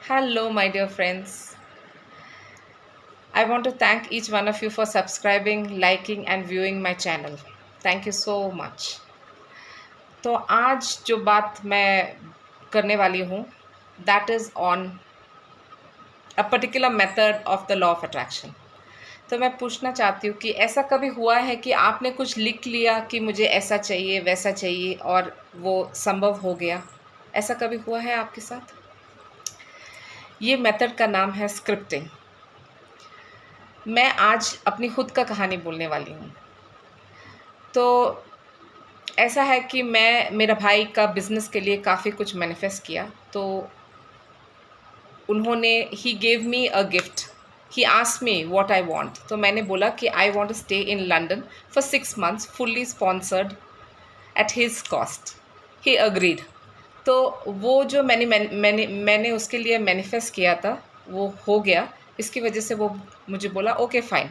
Hello, my dear friends. I want to thank each one of you for subscribing, liking, and viewing my channel. Thank you so much. तो आज जो बात मैं करने वाली हूँ that is on a particular method of the law of attraction. तो मैं पूछना चाहती हूँ कि ऐसा कभी हुआ है कि आपने कुछ लिख लिया कि मुझे ऐसा चाहिए वैसा चाहिए और वो संभव हो गया? ऐसा कभी हुआ है आपके साथ? ये मेथड का नाम है स्क्रिप्टिंग। मैं आज अपनी खुद का कहानी बोलने वाली हूँ। तो ऐसा है कि मैं मेरा भाई का बिज़नेस के लिए काफ़ी कुछ मैनिफेस्ट किया। तो उन्होंने he gave me a gift. He asked me what I want. तो मैंने बोला कि I want to stay in London for 6 months fully sponsored at his cost. He agreed. तो वो जो मैंने उसके लिए मैनिफेस्ट किया था वो हो गया। इसकी वजह से वो मुझे बोला ओके फ़ाइन।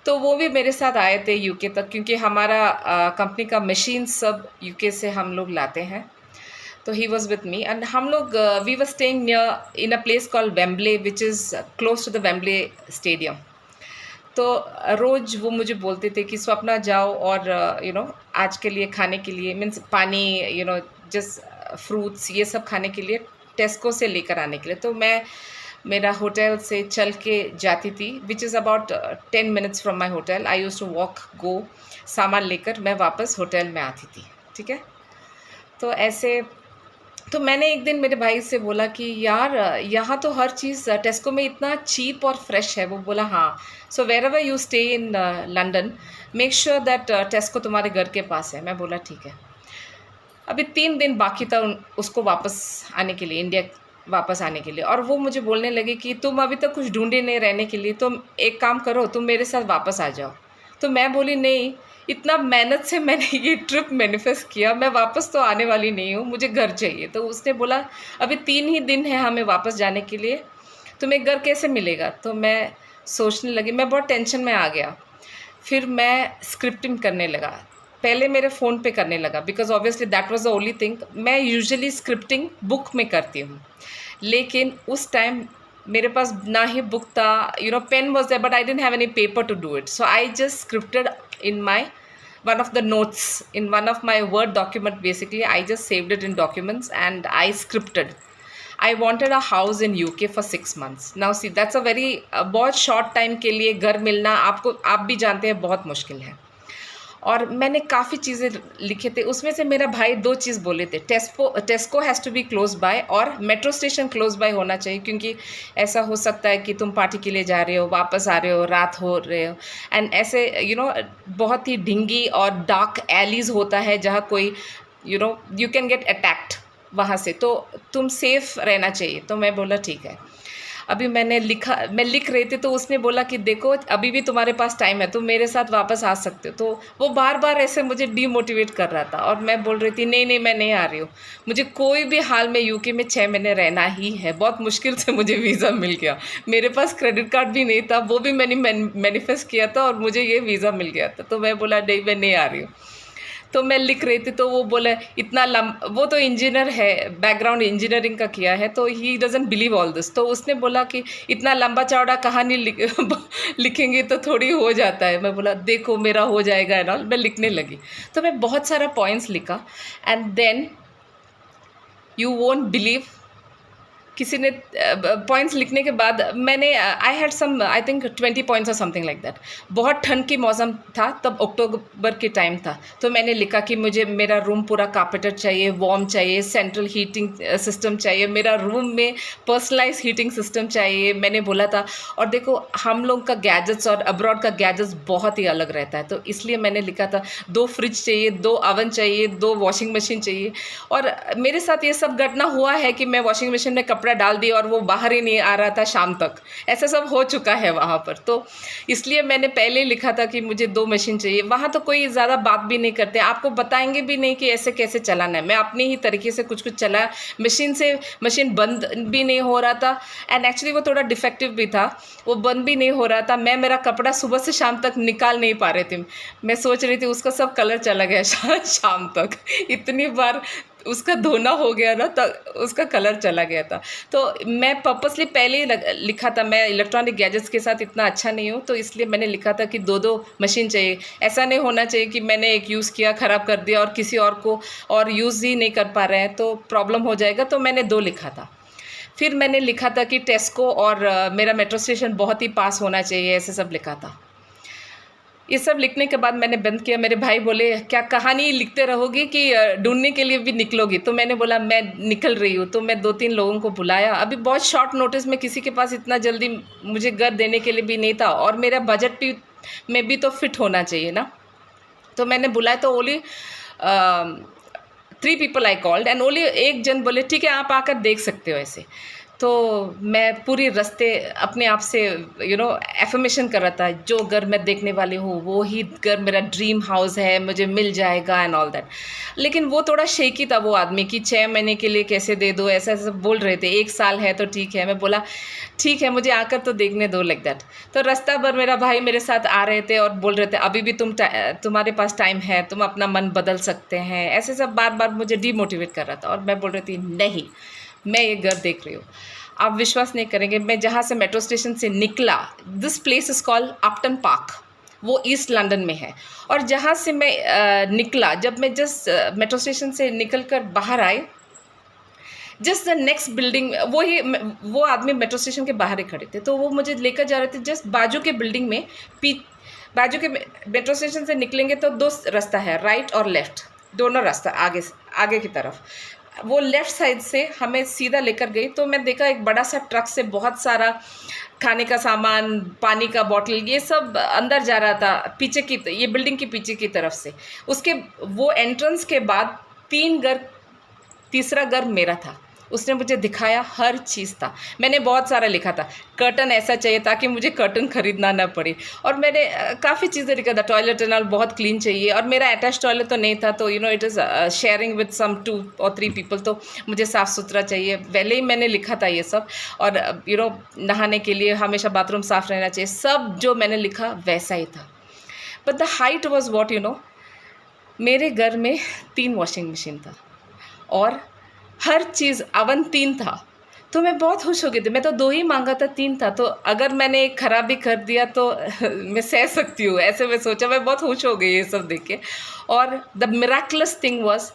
तो वो भी मेरे साथ आए थे यूके तक, क्योंकि हमारा कंपनी का मशीन सब यूके से हम लोग लाते हैं। तो he was with me and हम लोग we were staying near in a place called Wembley which is close to the Wembley stadium. तो रोज़ वो मुझे बोलते थे कि स्वप्ना जाओ और आज के लिए खाने के लिए मीन्स पानी जस्ट फ्रूट्स ये सब खाने के लिए टेस्को से लेकर आने के लिए। तो मैं मेरा होटल से चल के जाती थी which is about 10 minutes from my hotel. I use to walk go सामान लेकर मैं वापस होटल में आती थी। ठीक है। तो ऐसे तो मैंने एक दिन मेरे भाई से बोला कि यार यहाँ तो हर चीज़ टेस्को में इतना चीप और फ्रेश है। वो बोला हाँ। So wherever you stay in London make sure that Tesco तुम्हारे घर के पास है। मैं बोला ठीक है। अभी 3 दिन बाकी था उसको वापस आने के लिए, इंडिया वापस आने के लिए। और वो मुझे बोलने लगे कि तुम अभी तक कुछ ढूंढे नहीं रहने के लिए, तुम एक काम करो, तुम मेरे साथ वापस आ जाओ। तो मैं बोली नहीं, इतना मेहनत से मैंने ये ट्रिप मैनिफेस्ट किया, मैं वापस तो आने वाली नहीं हूँ, मुझे घर चाहिए। तो उसने बोला अभी 3 ही दिन है हमें वापस जाने के लिए, तुम्हें घर कैसे मिलेगा? तो मैं सोचने लगी, मैं बहुत टेंशन में आ गया। फिर मैं स्क्रिप्टिंग करने लगा। पहले मेरे फ़ोन पे करने लगा because obviously that was the only thing. मैं यूजुअली स्क्रिप्टिंग बुक में करती हूँ, लेकिन उस टाइम मेरे पास ना ही बुक था, pen was there but I didn't have any paper to do it. So I just scripted in my one of the notes in one of my word document. Basically I just saved it in documents and I scripted. I wanted a house in UK for 6 months. Now see, that's a very बहुत short time के लिए घर मिलना आप भी जानते हैं बहुत मुश्किल है। और मैंने काफ़ी चीज़ें लिखे थे, उसमें से मेरा भाई 2 चीज़ बोले थे, Tesco has to be close by और मेट्रो स्टेशन क्लोज बाय होना चाहिए, क्योंकि ऐसा हो सकता है कि तुम पार्टी के लिए जा रहे हो, वापस आ रहे हो, रात हो रहे हो एंड ऐसे बहुत ही ढिंगी और डार्क एलीज होता है जहाँ कोई यू कैन गेट अटैक्ड वहाँ से, तो तुम सेफ़ रहना चाहिए। तो मैं बोला ठीक है। अभी मैं लिख रही थी तो उसने बोला कि देखो अभी भी तुम्हारे पास टाइम है, तुम मेरे साथ वापस आ सकते हो। तो वो बार बार ऐसे मुझे डीमोटिवेट कर रहा था और मैं बोल रही थी नहीं नहीं, मैं नहीं आ रही हूँ, मुझे कोई भी हाल में यूके में 6 महीने रहना ही है। बहुत मुश्किल से मुझे वीज़ा मिल गया, मेरे पास क्रेडिट कार्ड भी नहीं था, वो भी मैंने मैनिफेस्ट किया था और मुझे ये वीज़ा मिल गया था। तो मैं बोला नहीं, मैं नहीं आ रही हूँ। तो मैं लिख रही थी तो वो बोला इतना वो तो इंजीनियर है, बैकग्राउंड इंजीनियरिंग का किया है, तो he doesn't believe all this. तो उसने बोला कि इतना लंबा चौड़ा कहानी लिखेंगे तो थोड़ी हो जाता है। मैं बोला देखो मेरा हो जाएगा एंड ऑल। मैं लिखने लगी तो मैं बहुत सारा पॉइंट्स लिखा and then you won't believe, किसी ने पॉइंट्स लिखने के बाद मैंने I had some I think 20 points और समथिंग लाइक दैट। बहुत ठंड की मौसम था तब, अक्टूबर के टाइम था। तो मैंने लिखा कि मुझे मेरा रूम पूरा कार्पेटेड चाहिए, वार्म चाहिए, सेंट्रल हीटिंग सिस्टम चाहिए, मेरा रूम में पर्सनलाइज हीटिंग सिस्टम चाहिए, मैंने बोला था। और देखो हम लोग का गैजेट्स और अब्रॉड का गैजेट्स बहुत ही अलग रहता है, तो इसलिए मैंने लिखा था 2 फ्रिज चाहिए, 2 अवन चाहिए, 2 वॉशिंग मशीन चाहिए। और मेरे साथ ये सब घटना हुआ है कि मैं वॉशिंग मशीन में कपड़ा डाल दिया और वो बाहर ही नहीं आ रहा था शाम तक, ऐसा सब हो चुका है वहाँ पर। तो इसलिए मैंने पहले लिखा था कि मुझे 2 मशीन चाहिए। वहाँ तो कोई ज़्यादा बात भी नहीं करते, आपको बताएंगे भी नहीं कि ऐसे कैसे चलाना है। मैं अपने ही तरीके से कुछ कुछ चलाया, मशीन बंद भी नहीं हो रहा था एंड एक्चुअली वो थोड़ा डिफेक्टिव भी था, वो बंद भी नहीं हो रहा था। मैं मेरा कपड़ा सुबह से शाम तक निकाल नहीं पा रहे थे, मैं सोच रही थी उसका सब कलर चला गया शाम तक। इतनी बार उसका धोना हो गया ना, तो उसका कलर चला गया था। तो मैं पर्पसली पहले ही लिखा था, मैं इलेक्ट्रॉनिक गैजेट्स के साथ इतना अच्छा नहीं हूँ, तो इसलिए मैंने लिखा था कि 2-2 मशीन चाहिए। ऐसा नहीं होना चाहिए कि मैंने एक यूज़ किया, ख़राब कर दिया और किसी और को और यूज़ ही नहीं कर पा रहे हैं, तो प्रॉब्लम हो जाएगा। तो मैंने 2 लिखा था। फिर मैंने लिखा था कि टेस्को और मेरा मेट्रो स्टेशन बहुत ही पास होना चाहिए, ऐसे सब लिखा था। ये सब लिखने के बाद मैंने बंद किया। मेरे भाई बोले, क्या कहानी लिखते रहोगी कि ढूंढने के लिए भी निकलोगी? तो मैंने बोला मैं निकल रही हूँ। तो मैं 2-3 लोगों को बुलाया। अभी बहुत शॉर्ट नोटिस में किसी के पास इतना जल्दी मुझे घर देने के लिए भी नहीं था, और मेरा बजट भी में भी तो फिट होना चाहिए ना। तो मैंने बुलाया, तो only 3 people I called, and only एक जन बोले ठीक है आप आकर देख सकते हो ऐसे। तो मैं पूरी रास्ते अपने आप से एफर्मेशन कर रहा था, जो घर मैं देखने वाली हूँ वो ही घर मेरा ड्रीम हाउस है, मुझे मिल जाएगा एंड ऑल दैट। लेकिन वो थोड़ा शेकी था वो आदमी, कि 6 महीने के लिए कैसे दे दो, ऐसा ऐसा बोल रहे थे। 1 साल है तो ठीक है। मैं बोला ठीक है, मुझे आकर तो देखने दो, लाइक दैट। तो रास्ता भर मेरा भाई मेरे साथ आ रहे थे और बोल रहे थे अभी भी तुम्हारे पास टाइम है, तुम अपना मन बदल सकते हैं, ऐसे सब बार बार मुझे डीमोटिवेट कर रहा था। और मैं बोल रही थी नहीं, मैं ये घर देख रही हूँ। आप विश्वास नहीं करेंगे, मैं जहाँ से मेट्रो स्टेशन से निकला, this place is called Upton Park, वो ईस्ट लंदन में है। और जहाँ से मैं निकला, जब मैं जस्ट मेट्रो स्टेशन से निकल कर बाहर आए, जस्ट द नेक्स्ट बिल्डिंग, वो आदमी मेट्रो स्टेशन के बाहर ही खड़े थे। तो वो मुझे लेकर जा रहे थे जस्ट बाजू के बिल्डिंग में। बाजू के मेट्रो स्टेशन से निकलेंगे तो 2 रास्ता है, राइट और लेफ़्ट, दोनों रास्ता आगे की तरफ। वो लेफ़्ट साइड से हमें सीधा लेकर गई। तो मैं देखा एक बड़ा सा ट्रक से बहुत सारा खाने का सामान, पानी का बॉटल, ये सब अंदर जा रहा था पीछे की, ये बिल्डिंग की पीछे की तरफ से। उसके वो एंट्रेंस के बाद 3 घर, तीसरा घर मेरा था। उसने मुझे दिखाया, हर चीज़ था। मैंने बहुत सारा लिखा था, कर्टन ऐसा चाहिए ताकि मुझे कर्टन खरीदना ना पड़े, और मैंने काफ़ी चीज़ें लिखा था। टॉयलेट एंड ऑल बहुत क्लीन चाहिए, और मेरा अटैच टॉयलेट तो नहीं था, तो it is sharing with some 2 और 3 पीपल, तो मुझे साफ़ सुथरा चाहिए। पहले ही मैंने लिखा था ये सब। और नहाने के लिए हमेशा बाथरूम साफ़ रहना चाहिए, सब जो मैंने लिखा वैसा ही था। But the height was what मेरे घर में 3 वॉशिंग मशीन था, और हर चीज़, अवन 3 था। तो मैं बहुत खुश हो गई थी। मैं तो 2 ही मांगा था, 3 था। तो अगर मैंने एक ख़राब भी कर दिया तो मैं सह सकती हूँ, ऐसे मैं सोचा। मैं बहुत खुश हो गई ये सब देख के। और the miraculous thing was,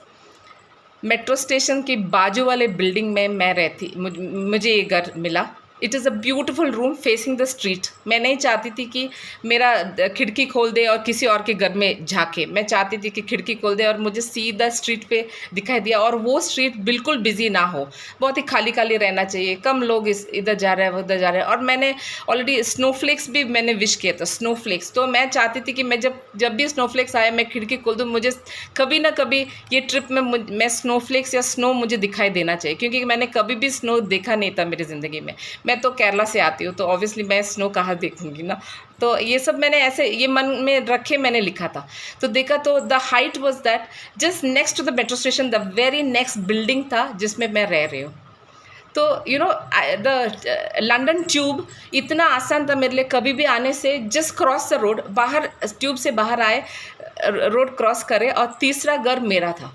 metro station की बाजू वाले बिल्डिंग में मैं रहती, मुझे ये घर मिला। It is a beautiful room facing the street. मैं नहीं चाहती थी कि मेरा खिड़की खोल दे और किसी और के घर में झाँके। मैं चाहती थी कि खिड़की खोल दे और मुझे सीधा स्ट्रीट पे दिखाई दिया, और वो स्ट्रीट बिल्कुल बिजी ना हो, बहुत ही खाली खाली रहना चाहिए, कम लोग इधर जा रहे हैं उधर जा रहे हैं। और मैंने ऑलरेडी स्नोफ्लेक्स भी मैंने विश किया था, स्नोफ्लेक्स। तो मैं चाहती थी कि मैं जब भी स्नोफ्लेक्स आए मैं खिड़की खोल दूँ, मुझे कभी ना कभी ये ट्रिप में मैं स्नोफ्लेक्स या स्नो मुझे दिखाई देना चाहिए, क्योंकि मैंने कभी भी स्नो देखा नहीं था मेरी ज़िंदगी में। मैं तो केरला से आती हूँ, तो ऑब्वियसली मैं स्नो कहाँ देखूँगी ना। तो ये सब मैंने ऐसे ये मन में रखे मैंने लिखा था। तो देखा तो the height was that, just next to the metro station the very next building था जिसमें मैं रह रही हूँ। तो द लंदन ट्यूब इतना आसान था मेरे लिए, कभी भी आने से जस्ट क्रॉस द रोड, बाहर ट्यूब से बाहर आए, रोड क्रॉस करे, और तीसरा घर मेरा था।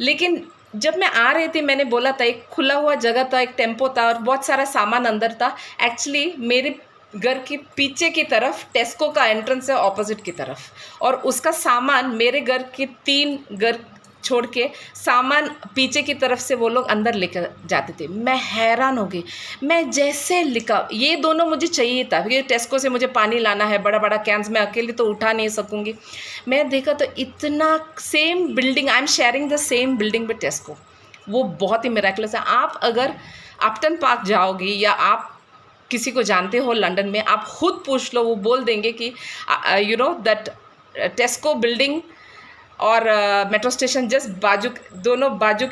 लेकिन जब मैं आ रही थी, मैंने बोला था एक खुला हुआ जगह था, एक टेम्पो था और बहुत सारा सामान अंदर था। एक्चुअली मेरे घर के पीछे की तरफ टेस्को का एंट्रेंस है, ऑपोजिट की तरफ, और उसका सामान मेरे घर के 3 घर छोड़ के सामान पीछे की तरफ से वो लोग अंदर लेकर जाते थे। मैं हैरान हो गई। मैं जैसे लिखा, ये दोनों मुझे चाहिए था, क्योंकि टेस्को से मुझे पानी लाना है, बड़ा बड़ा कैंस मैं अकेले तो उठा नहीं सकूँगी। मैं देखा तो इतना same building, I am sharing the same building with टेस्को। वो बहुत ही मिरेकलस है। आप अगर अपटन पार्क जाओगी या आप किसी को जानते हो लंदन में, आप खुद पूछ लो, वो बोल देंगे कि दैट टेस्को बिल्डिंग और मेट्रो स्टेशन जस्ट दोनों बाजू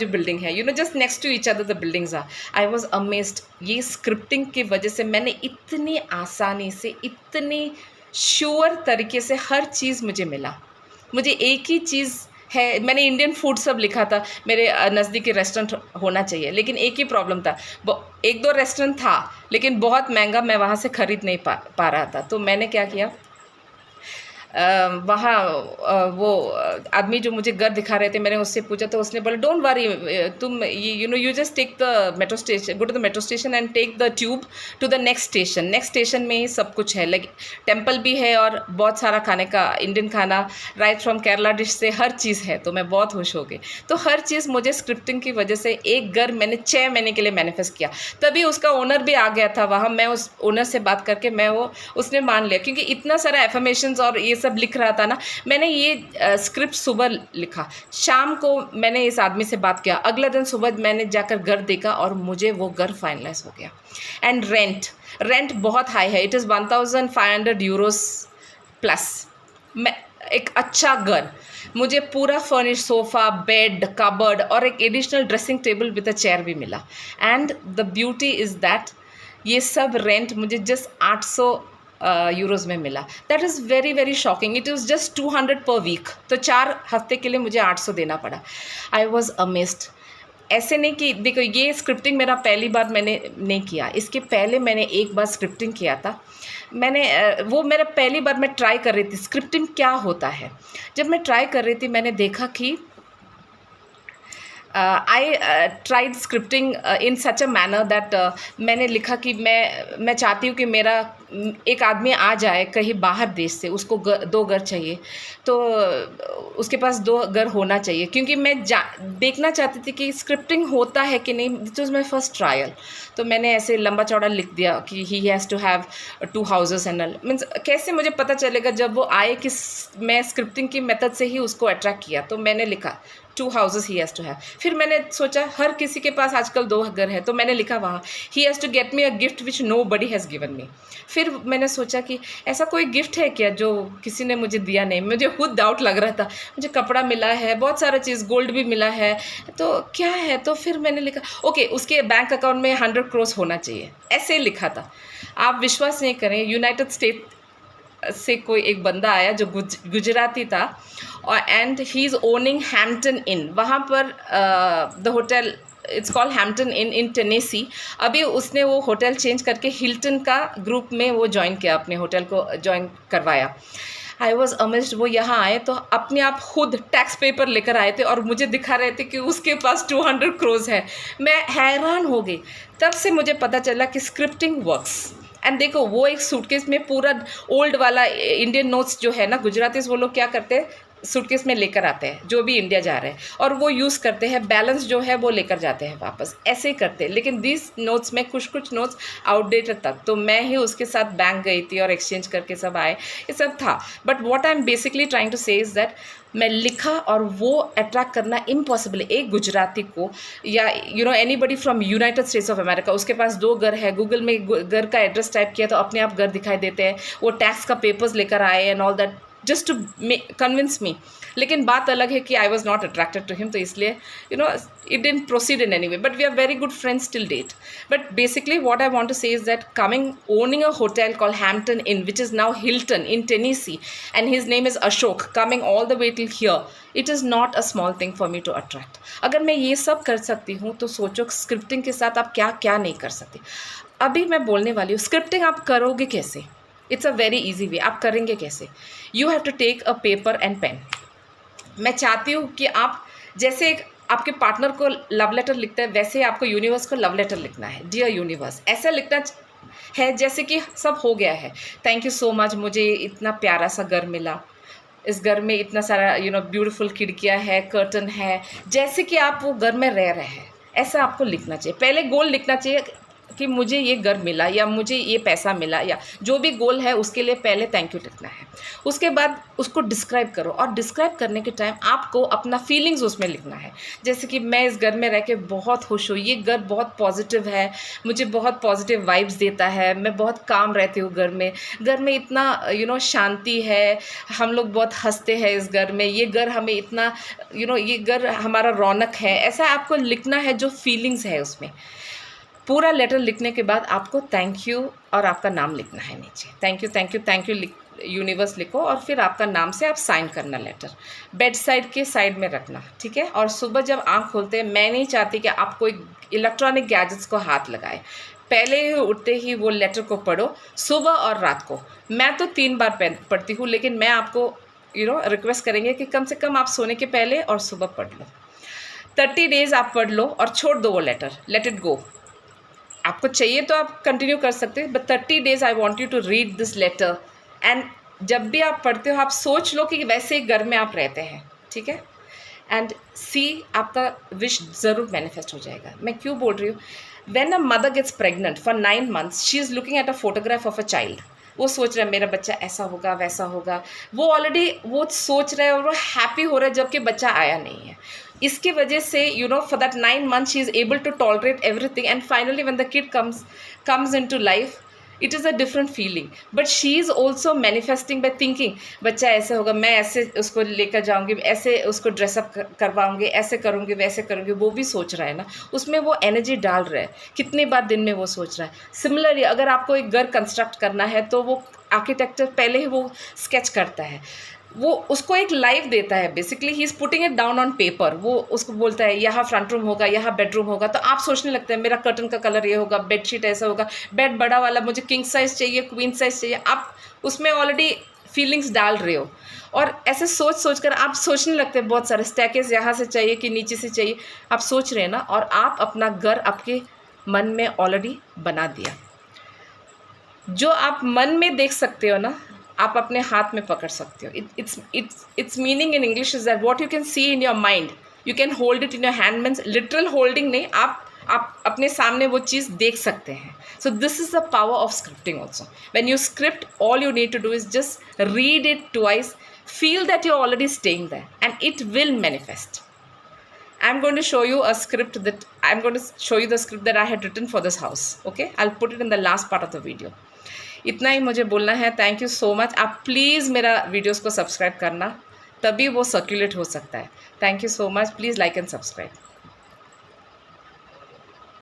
बिल्डिंग है, just next to each other the buildings are. I was amazed. ये स्क्रिप्टिंग की वजह से मैंने इतनी आसानी से, इतनी श्योर तरीके से हर चीज़ मुझे मिला। मुझे एक ही चीज़ है, मैंने इंडियन फूड सब लिखा था, मेरे नज़दीकी रेस्टोरेंट होना चाहिए, लेकिन एक ही प्रॉब्लम था, 1-2 रेस्टोरेंट था लेकिन बहुत महंगा, मैं वहाँ से ख़रीद नहीं पा रहा था। तो मैंने क्या किया, वहाँ वो आदमी जो मुझे घर दिखा रहे थे, मैंने उससे पूछा तो उसने बोला डोंट वरी, तुम you just take the metro station, go to the metro station and take the tube to the next station में ही सब कुछ है, लाइक टेम्पल भी है और बहुत सारा खाने का इंडियन खाना राइट फ्रॉम केरला डिश से हर चीज़ है। तो मैं बहुत खुश हो गई। तो हर चीज़ मुझे स्क्रिप्टिंग की वजह से एक घर मैंने 6 महीने के लिए मैनिफेस्ट किया। तभी उसका ओनर भी आ गया था वहाँ, मैं उस ओनर से बात करके मैं उसने मान लिया, क्योंकि इतना सारा एफर्मेशंस और ये सब लिख रहा था ना। मैंने ये स्क्रिप्ट सुबह लिखा, शाम को मैंने इस आदमी से बात किया, अगला दिन सुबह मैंने जाकर घर देखा और मुझे वो घर फाइनलाइज हो गया। एंड रेंट बहुत हाई है, इट इज़ 1500 यूरोस प्लस। मैं एक अच्छा घर, मुझे पूरा फर्निश सोफ़ा, बेड, कबर्ड और एक additional dressing table with a chair भी मिला। And the beauty is that ये सब रेंट मुझे जस्ट 800 यूरोज़ में मिला। That is very very shocking. It is just 200 per week. तो 4 हफ्ते के लिए मुझे 800 देना पड़ा। आई वॉज अमेज्ड। ऐसे नहीं कि देखो, ये स्क्रिप्टिंग मेरा पहली बार मैंने नहीं किया, इसके पहले मैंने एक बार स्क्रिप्टिंग किया था। मैंने वो मेरा पहली बार मैं ट्राई कर रही थी स्क्रिप्टिंग क्या होता है। जब मैं ट्राई कर रही थी मैंने देखा कि I tried scripting in such a manner that मैंने लिखा कि मैं चाहती हूँ कि मेरा एक आदमी आ जाए कहीं बाहर देश से, उसको 2 घर चाहिए, तो उसके पास 2 घर होना चाहिए, क्योंकि मैं देखना चाहती थी कि स्क्रिप्टिंग होता है कि नहीं। This was my first trial. तो मैंने ऐसे लंबा चौड़ा लिख दिया कि he has to have 2 houses and all. Means कैसे मुझे पता चलेगा जब वो आए कि मैं स्क्रिप्टिंग की मेथड से ही उसको अट्रैक्ट किया। तो मैंने लिखा 2 houses he has to have. फिर मैंने सोचा हर किसी के पास आजकल 2 घर है, तो मैंने लिखा वहाँ he has to get me a gift which nobody has given me. फिर मैंने सोचा कि ऐसा कोई गिफ्ट है क्या जो किसी ने मुझे दिया नहीं। मुझे खुद डाउट लग रहा था, मुझे कपड़ा मिला है, बहुत सारा चीज़, गोल्ड भी मिला है, तो क्या है। तो फिर मैंने लिखा ओके उसके बैंक अकाउंट में 100 करोड़ होना चाहिए, ऐसे ही लिखा था। आप विश्वास नहीं करें, यूनाइटेड स्टेट से कोई एक बंदा आया जो गुजराती था, और and he is owning Hampton Inn. वहाँ पर the hotel it's called Hampton Inn Tennessee. अभी उसने वो होटल चेंज करके हिल्टन का ग्रुप में वो ज्वाइन किया, अपने होटल को ज्वाइन करवाया। I was amazed. वो यहाँ आए तो अपने आप खुद टैक्स पेपर लेकर आए थे और मुझे दिखा रहे थे कि उसके पास 200 करोड़ है। मैं हैरान हो गई। तब से मुझे पता चला कि स्क्रिप्टिंग वर्क्स। एंड देखो वो एक सूटकेस में पूरा ओल्ड वाला इंडियन नोट्स जो है ना, गुजरातीज वो लोग क्या करते हैं सूटकेस में लेकर आते हैं जो भी इंडिया जा रहे हैं, और वो यूज़ करते हैं, बैलेंस जो है वो लेकर जाते हैं वापस, ऐसे ही करते हैं। लेकिन दिस नोट्स में कुछ नोट्स आउटडेटेड था, तो मैं ही उसके साथ बैंक गई थी और एक्सचेंज करके सब आए, ये सब था। But what I am basically trying to say is that मैं लिखा और वो अट्रैक्ट करना इम्पॉसिबल है एक गुजराती को, या anybody from United states of America. उसके पास 2 घर है, गूगल में घर का एड्रेस टाइप किया तो अपने आप घर दिखाई देते हैं, वो टैक्स का पेपर्स लेकर आए and all that just to convince me. लेकिन बात अलग है कि I was not attracted to him, तो इसलिए it didn't proceed in any way, but we are very good friends till date. But basically what I want to say is that owning a hotel called Hampton Inn, which is now Hilton in Tennessee, and his name is Ashok, coming all the way till here, it is not a small thing for me to attract. अगर मैं ये सब कर सकती हूँ तो सोचो scripting के साथ आप क्या क्या नहीं कर सकती। अभी मैं बोलने वाली हूँ स्क्रिप्टिंग आप करोगे कैसे। It's a very easy way. आप करेंगे कैसे? You have to take a paper and pen. मैं चाहती हूँ कि आप जैसे एक आपके पार्टनर को लव लेटर लिखते हैं, वैसे आपको यूनिवर्स को लव लेटर लिखना है। डियर यूनिवर्स, ऐसा लिखना है जैसे कि सब हो गया है। थैंक यू सो मच, मुझे इतना प्यारा सा घर मिला, इस घर में इतना सारा ब्यूटीफुल खिड़कियाँ है, कर्टन है, जैसे कि आप वो घर में रह रहे हैं, ऐसा आपको लिखना चाहिए। पहले गोल लिखना चाहिए कि मुझे ये घर मिला या मुझे ये पैसा मिला, या जो भी गोल है उसके लिए पहले थैंक यू लिखना है। उसके बाद उसको डिस्क्राइब करो, और डिस्क्राइब करने के टाइम आपको अपना फीलिंग्स उसमें लिखना है। जैसे कि मैं इस घर में रह के बहुत खुश हूँ, ये घर बहुत पॉजिटिव है, मुझे बहुत पॉजिटिव वाइब्स देता है, मैं बहुत काम रहती हूँ घर में इतना शांति है, हम लोग बहुत हंसते हैं इस घर में, ये घर हमें इतना ये घर हमारा रौनक है। ऐसा आपको लिखना है जो फीलिंग्स है उसमें। पूरा लेटर लिखने के बाद आपको थैंक यू और आपका नाम लिखना है नीचे। थैंक यू यूनिवर्स लिखो और फिर आपका नाम से आप साइन करना लेटर, बेड साइड के साइड में रखना, ठीक है। और सुबह जब आँख खोलते हैं, मैं नहीं चाहती कि आप कोई इलेक्ट्रॉनिक गैजेट्स को हाथ लगाए, पहले ही उठते ही वो लेटर को पढ़ो, सुबह और रात को। मैं तो 3 बार पढ़ती हूँ, लेकिन मैं आपको रिक्वेस्ट करेंगे कि कम से कम आप सोने के पहले और सुबह पढ़ लो। 30 डेज़ आप पढ़ लो और छोड़ दो वो लेटर, लेट इट गो। आपको चाहिए तो आप कंटिन्यू कर सकते हैं, but 30 days I want you to read this letter. And जब भी आप पढ़ते हो, आप सोच लो कि वैसे ही घर में आप रहते हैं, ठीक है। एंड सी, आपका विश ज़रूर मैनिफेस्ट हो जाएगा। मैं क्यों बोल रही हूँ, when a mother gets pregnant for 9 months, she is looking at a photograph of a child. वो सोच रहा है मेरा बच्चा ऐसा होगा वैसा होगा, वो ऑलरेडी वो सोच रहा है और वो हैप्पी हो रहा है, जबकि बच्चा आया नहीं है। इसकी वजह से for that 9 months she is able to tolerate everything, and finally when the kid comes into life, it is a different feeling. But she is also manifesting by thinking, बच्चा ऐसे होगा, मैं ऐसे उसको लेकर जाऊँगी, ऐसे उसको ड्रेसअप करवाऊँगी, ऐसे करूँगी वैसे करूँगी। वो भी सोच रहा है ना, उसमें वो एनर्जी डाल रहा है, कितनी बार दिन में वो सोच रहा है। सिमिलरली अगर आपको एक घर कंस्ट्रक्ट करना है, तो वो आर्किटेक्चर पहले ही वो स्केच करता है, वो उसको एक लाइफ देता है। Basically he is putting it down on paper. वो उसको बोलता है यहाँ फ्रंट रूम होगा, यहाँ बेडरूम होगा, तो आप सोचने लगते हैं मेरा कर्टन का कलर ये होगा, बेडशीट ऐसा होगा, बेड बड़ा वाला, मुझे किंग साइज़ चाहिए, क्वीन साइज़ चाहिए। आप उसमें ऑलरेडी फीलिंग्स डाल रहे हो, और ऐसे सोच सोच कर आप सोचने लगते हैं बहुत सारे स्टैकेज यहाँ से चाहिए कि नीचे से चाहिए, आप सोच रहे हैं ना, और आप अपना घर आपके मन में ऑलरेडी बना दिया। जो आप मन में देख सकते हो ना, आप अपने हाथ में पकड़ सकते हो। Its meaning in English is that what you can see in your mind, you can hold it in your hand. Means literal holding नहीं, आप अपने सामने वो चीज़ देख सकते हैं। So this is the power of scripting also. When you script, all you need to do is just read it twice, feel that you're already staying there, and it will manifest. I'm going to show you a script that I'm going to show you the script that I had written for this house. Okay, I'll put it in the last part of the video. इतना ही मुझे बोलना है। Thank you so much. आप please मेरा videos को subscribe करना, तभी वो सर्कुलेट हो सकता है। Thank you so much. Please like and subscribe.